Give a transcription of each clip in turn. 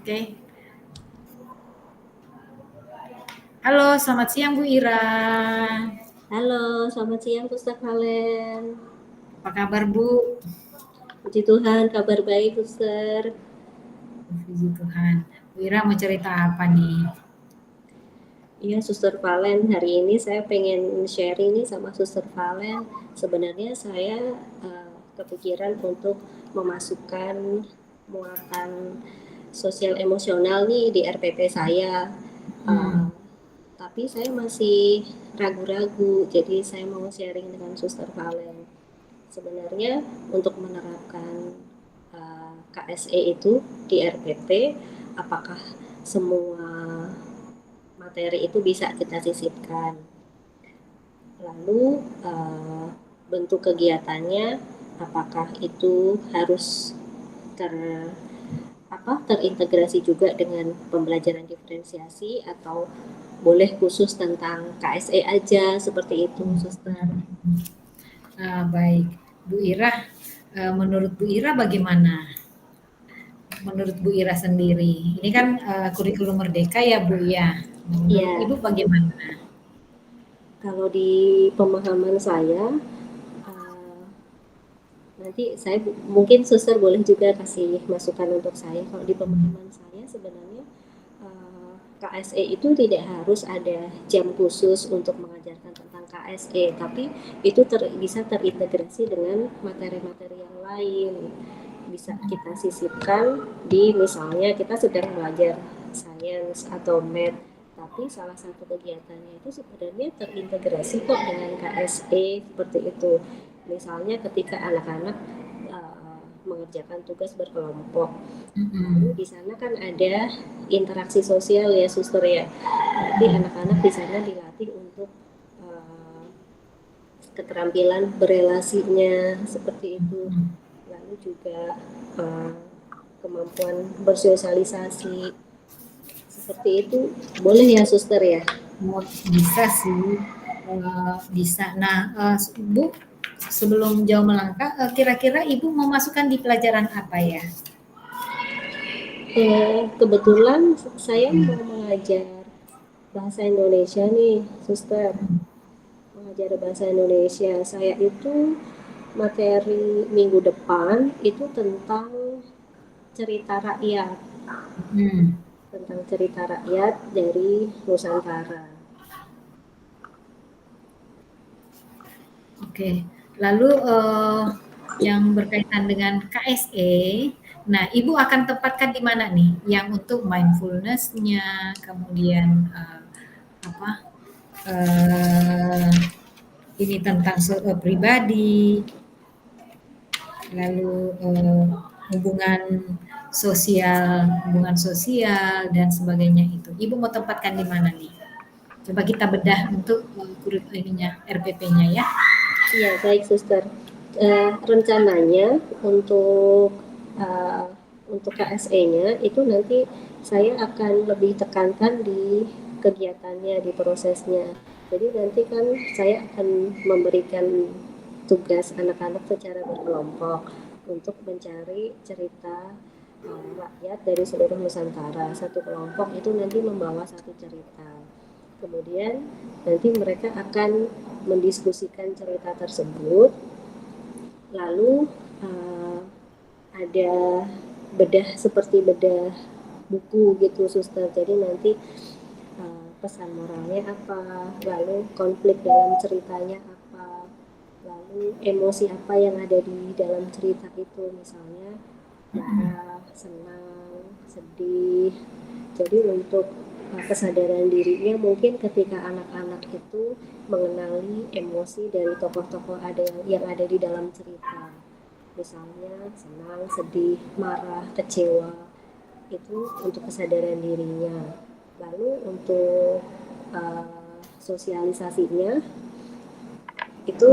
Oke. Halo, selamat siang Bu Ira. Halo, selamat siang Ustaz Valen. Apa kabar Bu? Puji Tuhan, kabar baik Ustaz. Puji Tuhan. Bu Ira mau cerita apa nih? Iya, Suster Valen, hari ini saya pengen sharing nih sama Suster Valen. Sebenarnya saya kepikiran untuk memasukkan muatan sosial emosional nih di RPP saya. Uh, Hmm, tapi saya masih ragu-ragu, jadi saya mau sharing dengan Suster Valen. Sebenarnya untuk menerapkan KSE itu di RPP, apakah semua materi itu bisa kita sisipkan? Lalu bentuk kegiatannya, apakah itu harus ter terintegrasi juga dengan pembelajaran diferensiasi atau boleh khusus tentang KSE aja seperti itu, Suster? baik. Bu Ira, menurut Bu Ira bagaimana? Menurut Bu Ira sendiri, ini kan kurikulum merdeka ya Bu ya. Menurut Ya, Ibu bagaimana? kalau di pemahaman saya, uh, nanti saya mungkin Suster boleh juga kasih masukan untuk saya. Kalau di pemahaman saya sebenarnya KSE itu tidak harus ada jam khusus untuk mengajarkan tentang KSE, tapi itu bisa terintegrasi dengan materi-materi yang lain. Bisa kita sisipkan di misalnya kita sedang belajar sains atau math, tapi salah satu kegiatannya itu sebenarnya terintegrasi kok dengan KSE seperti itu. Misalnya ketika anak-anak mengerjakan tugas berkelompok. Lalu Mm-mm. di sana kan ada interaksi sosial ya, Suster ya. Jadi anak-anak di sana dilatih untuk keterampilan berelasinya seperti itu. Lalu juga uh, kemampuan bersosialisasi seperti itu. Boleh ya, Suster ya? Bisa sih, bisa. Nah, Bu, sebelum jauh melangkah, kira-kira Ibu mau masukkan di pelajaran apa ya? Kebetulan saya mau mengajar bahasa Indonesia nih, Suster. Mengajar bahasa Indonesia. Saya itu materi minggu depan itu tentang cerita rakyat, Hmm, tentang cerita rakyat dari Nusantara. oke. Lalu yang berkaitan dengan KSE, nah Ibu akan tempatkan di mana nih? Yang untuk mindfulness-nya, kemudian apa? eh, ini tentang pribadi, lalu hubungan sosial dan sebagainya itu. Ibu mau tempatkan di mana nih? Coba kita bedah untuk kurikulumnya RPP-nya ya. Iya, baik Suster. Rencananya untuk uh, untuk KSE-nya itu nanti saya akan lebih tekankan di kegiatannya, di prosesnya. Jadi nanti kan saya akan memberikan tugas anak-anak secara berkelompok untuk mencari cerita rakyat dari seluruh Nusantara. Satu kelompok itu nanti membawa satu cerita. Kemudian nanti mereka akan mendiskusikan cerita tersebut, lalu ada bedah seperti bedah buku gitu, Suster. Jadi nanti pesan moralnya apa, lalu konflik dalam ceritanya apa, lalu emosi apa yang ada di dalam cerita itu, misalnya marah, senang, sedih. Jadi untuk kesadaran dirinya mungkin ketika anak-anak itu mengenali emosi dari tokoh-tokoh yang ada di dalam cerita. Misalnya senang, sedih, marah, kecewa. Itu untuk kesadaran dirinya. Lalu untuk sosialisasinya itu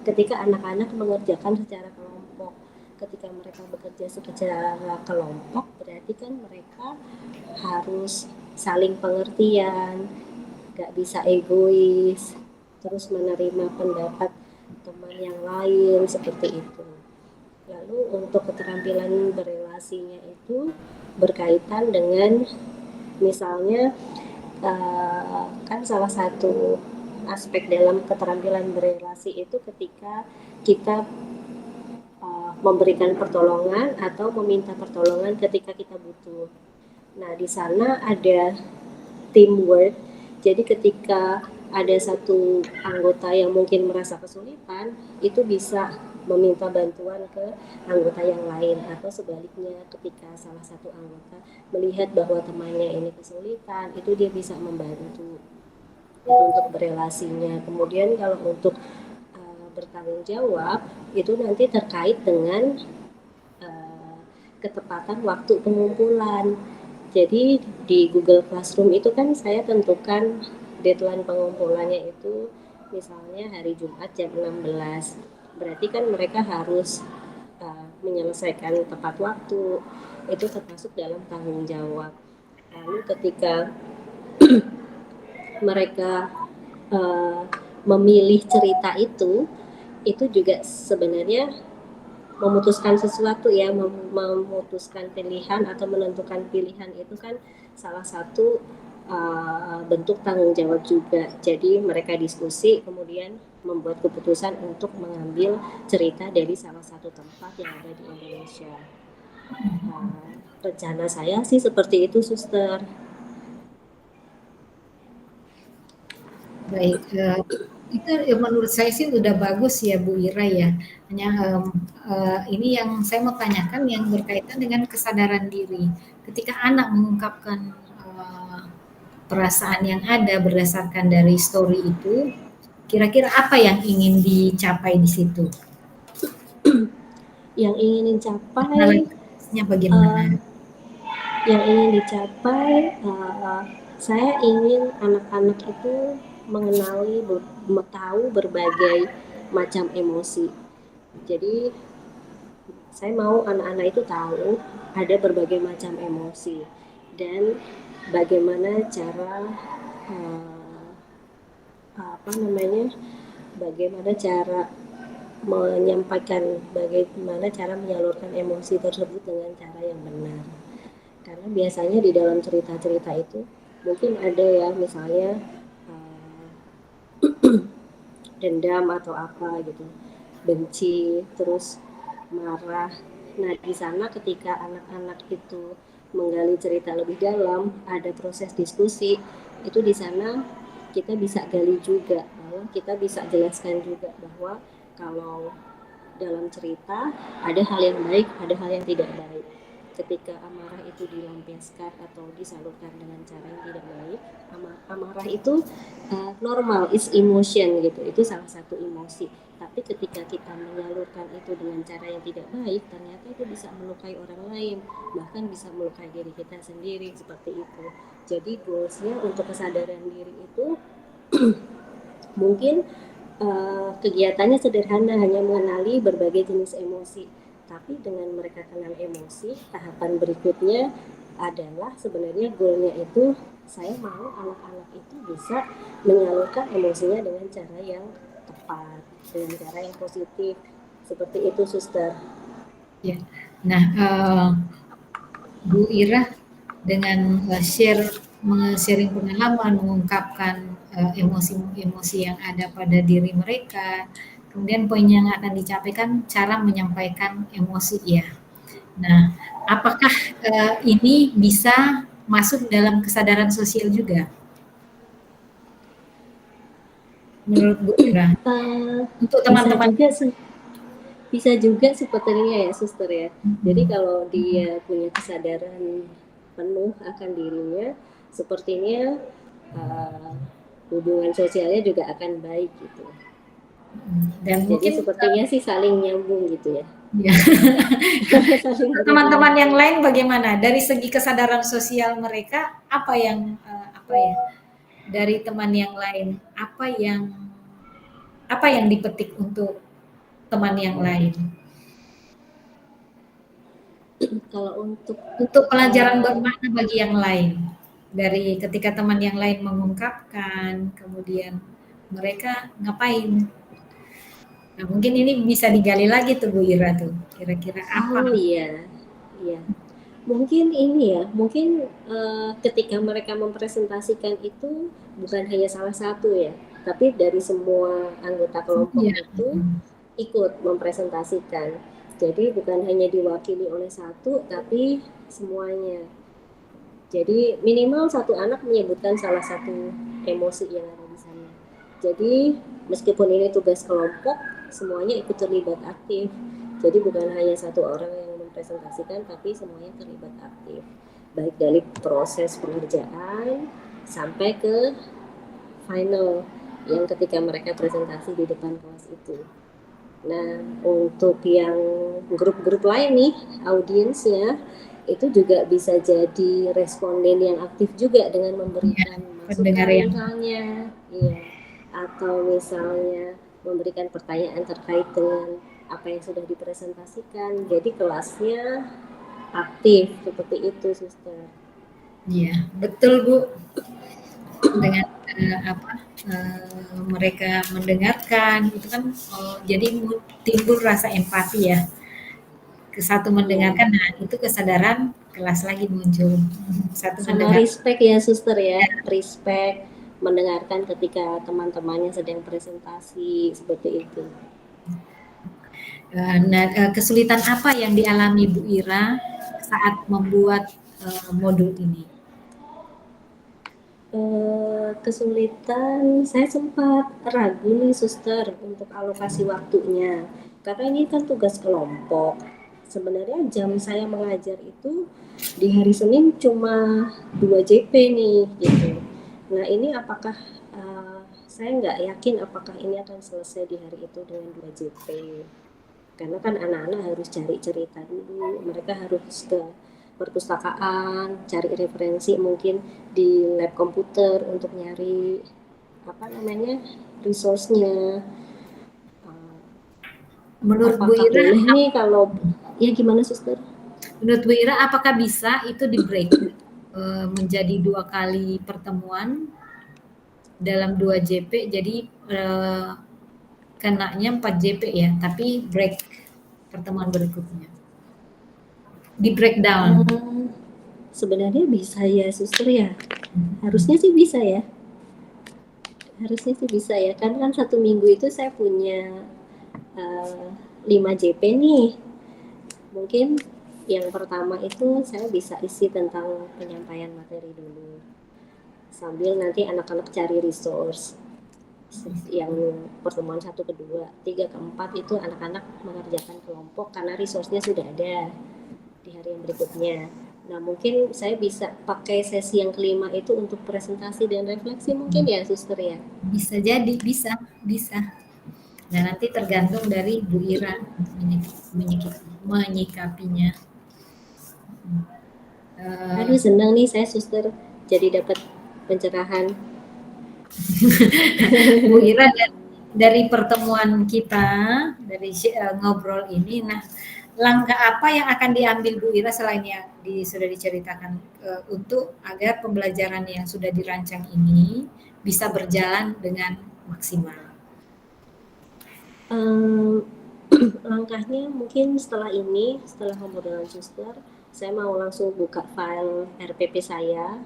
ketika anak-anak mengerjakan secara kelompok. Ketika mereka bekerja secara kelompok, berarti kan mereka harus saling pengertian, gak bisa egois, terus menerima pendapat teman yang lain seperti itu. Lalu untuk keterampilan berrelasi relasinya itu berkaitan dengan misalnya kan salah satu aspek dalam keterampilan berelasi itu ketika kita memberikan pertolongan atau meminta pertolongan ketika kita butuh. Nah, di sana ada teamwork. Jadi ketika ada satu anggota yang mungkin merasa kesulitan, itu bisa meminta bantuan ke anggota yang lain, atau sebaliknya ketika salah satu anggota melihat bahwa temannya ini kesulitan, itu dia bisa membantu itu untuk berelasinya. Kemudian kalau untuk bertanggung jawab itu nanti terkait dengan ketepatan waktu pengumpulan. Jadi di Google Classroom itu kan saya tentukan deadline pengumpulannya itu misalnya hari Jumat jam 16. Berarti kan mereka harus menyelesaikan tepat waktu. Itu termasuk dalam tanggung jawab. Lalu ketika mereka memilih cerita itu juga sebenarnya memutuskan sesuatu ya, memutuskan pilihan atau menentukan pilihan itu kan salah satu bentuk tanggung jawab juga. Jadi mereka diskusi kemudian membuat keputusan untuk mengambil cerita dari salah satu tempat yang ada di Indonesia. Rencana saya sih seperti itu, Suster. Baik, itu menurut saya sih udah bagus ya Bu Ira ya. Hanya ini yang saya mau tanyakan yang berkaitan dengan kesadaran diri. Ketika anak mengungkapkan perasaan yang ada berdasarkan dari story itu, kira-kira apa yang ingin dicapai di situ? Yang ingin dicapai, Analisisnya bagaimana? yang ingin dicapai, saya ingin anak-anak itu mengenali, tahu berbagai macam emosi. Jadi saya mau anak-anak itu tahu ada berbagai macam emosi dan bagaimana cara bagaimana cara menyampaikan, bagaimana cara menyalurkan emosi tersebut dengan cara yang benar. Karena biasanya di dalam cerita-cerita itu mungkin ada ya misalnya dendam atau apa gitu, benci, terus marah. Nah, di sana ketika anak-anak itu menggali cerita lebih dalam, ada proses diskusi, itu di sana kita bisa gali juga, bahwa kita bisa jelaskan juga bahwa kalau dalam cerita ada hal yang baik, ada hal yang tidak baik. Ketika amarah itu dilampiaskan atau disalurkan dengan cara yang tidak baik, amarah itu normal, is emotion gitu, itu salah satu emosi. Tapi ketika kita menyalurkan itu dengan cara yang tidak baik, ternyata itu bisa melukai orang lain, bahkan bisa melukai diri kita sendiri, seperti itu. Jadi goalsnya untuk kesadaran diri itu mungkin kegiatannya sederhana, hanya mengenali berbagai jenis emosi. Tapi dengan mereka kenal emosi, tahapan berikutnya adalah sebenarnya goalnya itu saya mau anak-anak itu bisa menyalurkan emosinya dengan cara yang tepat, dengan cara yang positif. Seperti itu, Suster. Ya. Nah, Bu Ira dengan sharing pengalaman, mengungkapkan emosi-emosi yang ada pada diri mereka. Kemudian poin yang akan dicapai kan cara menyampaikan emosi ya. Nah, apakah ini bisa masuk dalam kesadaran sosial juga? Menurut Bu Ira, untuk teman-teman bisa juga sepertinya ya, Suster ya. Jadi kalau dia punya kesadaran penuh akan dirinya, sepertinya hubungan sosialnya juga akan baik gitu. Dan jadi mungkin sepertinya sih saling nyambung gitu ya. Ya. Teman-teman yang lain bagaimana? Dari segi kesadaran sosial mereka, apa yang dari teman yang lain, apa yang dipetik untuk teman yang lain? Kalau untuk pelajaran bermakna bagi yang lain, dari ketika teman yang lain mengungkapkan, kemudian mereka ngapain? Nah, mungkin ini bisa digali lagi tuh Bu Ira tuh, kira-kira apa? Oh iya, Mungkin ini ya, mungkin ketika mereka mempresentasikan itu bukan hanya salah satu ya, tapi dari semua anggota kelompok Iya. itu ikut mempresentasikan. Jadi bukan hanya diwakili oleh satu, tapi semuanya. Jadi minimal satu anak menyebutkan salah satu emosi yang ada di sana. Jadi meskipun ini tugas kelompok, semuanya ikut terlibat aktif. Jadi bukan hanya satu orang yang mempresentasikan, tapi semuanya terlibat aktif. Baik dari proses pengerjaan sampai ke final yang ketika mereka presentasi di depan kelas itu. Nah, untuk yang grup-grup lain nih, audiensnya itu juga bisa jadi responden yang aktif juga dengan Iya, memberikan pendengar masukan yang misalnya, iya, atau misalnya memberikan pertanyaan terkait dengan apa yang sudah dipresentasikan. Jadi kelasnya aktif seperti itu, Suster. iya, betul Bu. Dengan apa mereka mendengarkan itu kan jadi timbul rasa empati ya. Ke satu Iya. mendengarkan, nah itu kesadaran kelas lagi muncul. Satu Sama mendengar. respect ya, Suster ya. Respect mendengarkan ketika teman-temannya sedang presentasi seperti itu. Nah, kesulitan apa yang dialami Bu Ira saat membuat modul ini? Kesulitan, saya sempat ragu nih Suster untuk alokasi waktunya. Karena ini kan tugas kelompok. Sebenarnya jam saya mengajar itu di hari Senin cuma 2 JP nih gitu. Nah ini apakah saya nggak yakin apakah ini akan selesai di hari itu dengan 2 JP. Karena kan anak-anak harus cari cerita dulu, mereka harus ke perpustakaan, cari referensi mungkin di lab komputer untuk nyari apa namanya resource-nya. Menurut Bu Apakah Ira, boleh nih kalau ya gimana Suster? menurut Bu Ira apakah bisa itu di break menjadi 2 kali pertemuan dalam 2 JP, jadi kenanya 4 JP ya, tapi break pertemuan berikutnya. Di breakdown. Sebenarnya bisa ya Suster ya. Harusnya sih bisa ya. Harusnya sih bisa ya. Kan kan 1 minggu itu saya punya 5 JP nih. Mungkin yang pertama itu saya bisa isi tentang penyampaian materi dulu. Sambil nanti anak-anak cari resource. Yang pertemuan 1 ke 2, 3 ke 4 itu anak-anak mengerjakan kelompok karena resource-nya sudah ada di hari yang berikutnya. Nah mungkin saya bisa pakai sesi yang kelima itu untuk presentasi dan refleksi mungkin ya Suster ya. Bisa jadi, bisa. Nah nanti tergantung dari Bu Ira menyikapinya. Aduh senang nih saya Suster jadi dapat pencerahan. Bu Ira dari pertemuan kita, dari ngobrol ini, nah langkah apa yang akan diambil Bu Ira selain yang sudah diceritakan untuk agar pembelajaran yang sudah dirancang ini bisa berjalan dengan maksimal? Langkahnya mungkin setelah ini, setelah ngobrol dengan Suster, saya mau langsung buka file RPP saya,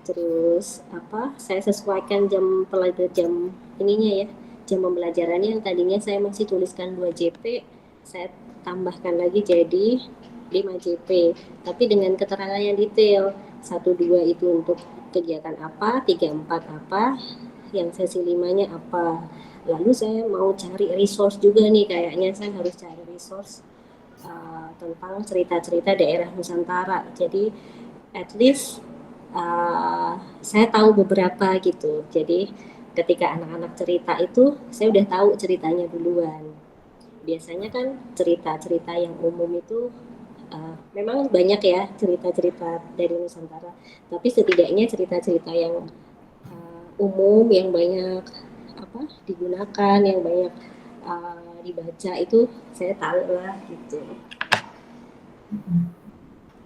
terus saya sesuaikan jam pelajaran jam ininya ya, jam pembelajarannya yang tadinya saya masih tuliskan 2 JP, saya tambahkan lagi jadi 5 JP, tapi dengan keterangan yang detail. 1, 2 itu untuk kegiatan apa, 3, 4 apa, yang sesi 5-nya apa. Lalu saya mau cari resource juga nih, kayaknya saya harus cari resource tentang cerita-cerita daerah Nusantara. Jadi at least saya tahu beberapa gitu. Jadi ketika anak-anak cerita itu saya udah tahu ceritanya duluan. Biasanya kan cerita-cerita yang umum itu memang banyak ya cerita-cerita dari Nusantara. Tapi setidaknya cerita-cerita yang umum yang banyak digunakan, yang banyak dibaca itu saya tahu lah gitu.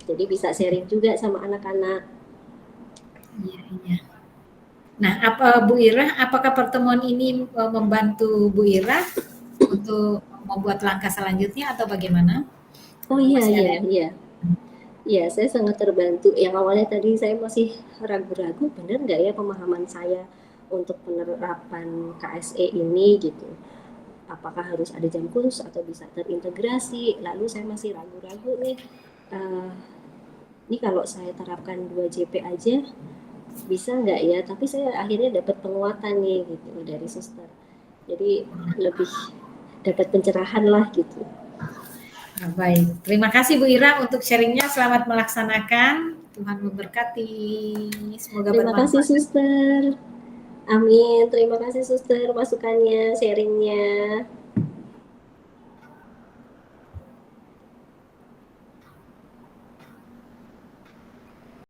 Jadi bisa sharing juga sama anak-anak. Iya. Nah, Bu Ira, apakah pertemuan ini membantu Bu Ira untuk membuat langkah selanjutnya atau bagaimana? Oh iya Masih iya ada? iya. Ya, saya sangat terbantu. Yang awalnya tadi saya masih ragu-ragu, benar nggak ya pemahaman saya untuk penerapan KSE ini gitu. Apakah harus ada jam khusus atau bisa terintegrasi? Lalu saya masih ragu-ragu nih. Eh, ini kalau saya terapkan 2JP aja bisa nggak ya? Tapi saya akhirnya dapat penguatan nih gitu dari suster. Jadi lebih dapat pencerahan lah gitu. Nah, baik, terima kasih Bu Ira untuk sharingnya. Selamat melaksanakan. Tuhan memberkati. Semoga Terima kasih bermanfaat. suster. Amin. Terima kasih suster masukannya, sharingnya.